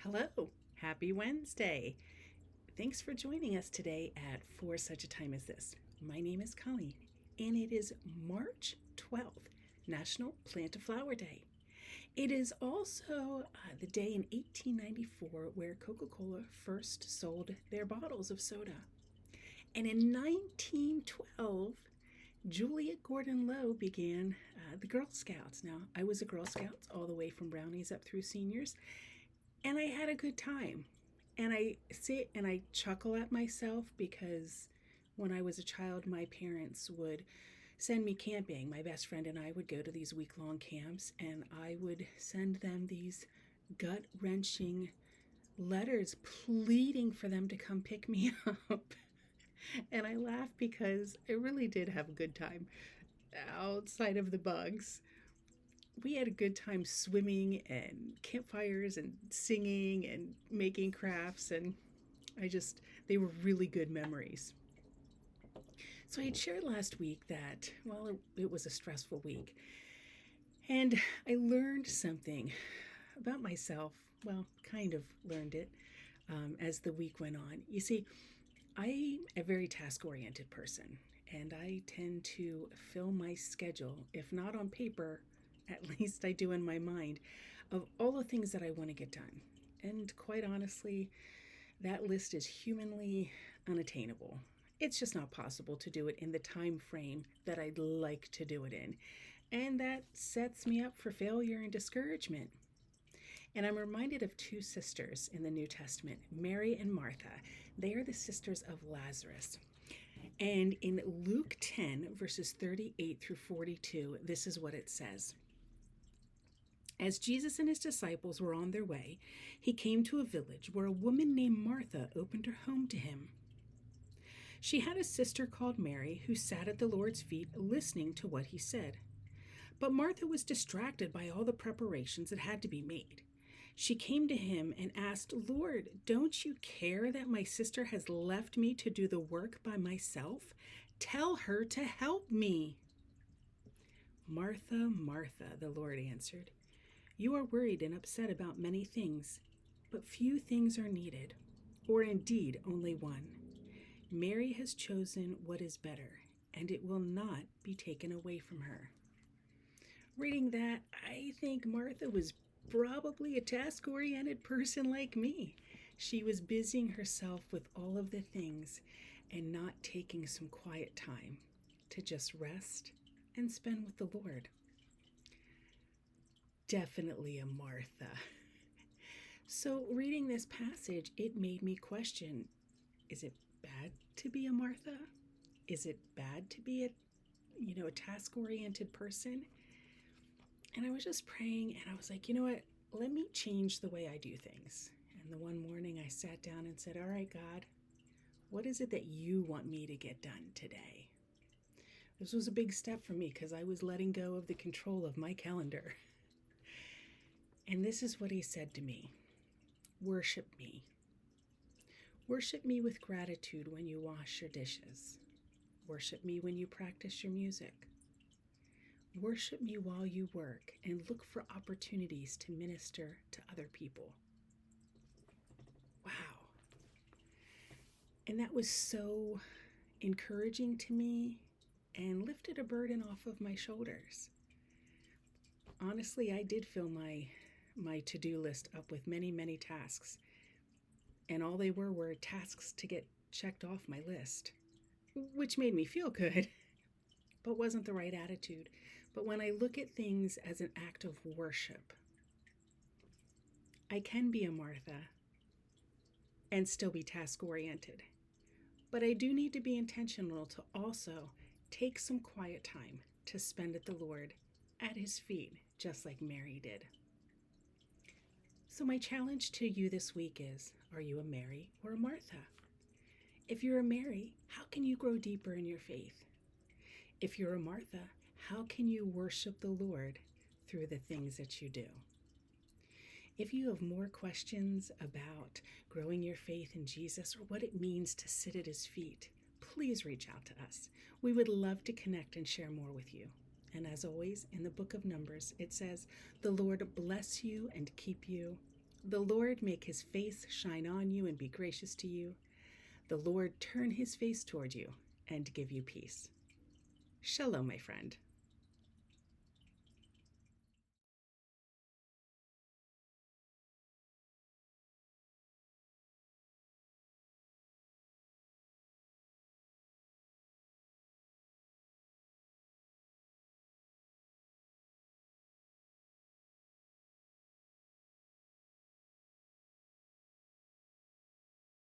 Hello, happy Wednesday. Thanks for joining us today at For Such a Time as This. My name is Colleen, and it is March 12th, National Plant a Flower Day. It is also the day in 1894 where Coca Cola first sold their bottles of soda. And in 1912, Juliet Gordon Low began the Girl Scouts. Now, I was a Girl Scout all the way from brownies up through seniors, and I had a good time. And I sit and I chuckle at myself because when I was a child, my parents would send me camping. My best friend and I would go to these week-long camps, and I would send them these gut-wrenching letters pleading for them to come pick me up. And I laugh because I really did have a good time outside of the bugs. We had a good time swimming and campfires and singing and making crafts, and they were really good memories. So I had shared last week that, it was a stressful week, and I learned something about myself. Well, kind of learned it as the week went on. You see, I'm a very task-oriented person, and I tend to fill my schedule, if not on paper, at least I do in my mind, of all the things that I want to get done. And quite honestly, that list is humanly unattainable. It's just not possible to do it in the time frame that I'd like to do it in. And that sets me up for failure and discouragement. And I'm reminded of two sisters in the New Testament, Mary and Martha. They are the sisters of Lazarus. And in Luke 10, verses 38 through 42, this is what it says. As Jesus and his disciples were on their way, he came to a village where a woman named Martha opened her home to him. She had a sister called Mary who sat at the Lord's feet listening to what he said. But Martha was distracted by all the preparations that had to be made. She came to him and asked, "Lord, don't you care that my sister has left me to do the work by myself? Tell her to help me." "Martha, Martha," the Lord answered, "you are worried and upset about many things, but few things are needed, or indeed only one. Mary has chosen what is better, and it will not be taken away from her." Reading that, I think Martha was probably a task-oriented person like me. She was busying herself with all of the things and not taking some quiet time to just rest and spend with the Lord. Definitely a Martha. So reading this passage, it made me question, is it bad to be a Martha? Is it bad to be a task-oriented person? And I was just praying, and I was like, you know what? Let me change the way I do things. And the one morning I sat down and said, all right, God, what is it that you want me to get done today? This was a big step for me because I was letting go of the control of my calendar. And this is what he said to me. Worship me. Worship me with gratitude when you wash your dishes. Worship me when you practice your music. Worship me while you work and look for opportunities to minister to other people. Wow. And that was so encouraging to me and lifted a burden off of my shoulders. Honestly, I did fill my to-do list up with many, many tasks. And all they were tasks to get checked off my list, which made me feel good, but wasn't the right attitude. But when I look at things as an act of worship, I can be a Martha and still be task-oriented. But I do need to be intentional to also take some quiet time to spend at the Lord at his feet, just like Mary did. So my challenge to you this week is, are you a Mary or a Martha? If you're a Mary, how can you grow deeper in your faith? If you're a Martha, how can you worship the Lord through the things that you do? If you have more questions about growing your faith in Jesus or what it means to sit at his feet, please reach out to us. We would love to connect and share more with you. And as always, in the book of Numbers, it says, "The Lord bless you and keep you. The Lord make his face shine on you and be gracious to you. The Lord turn his face toward you and give you peace. Shalom, my friend.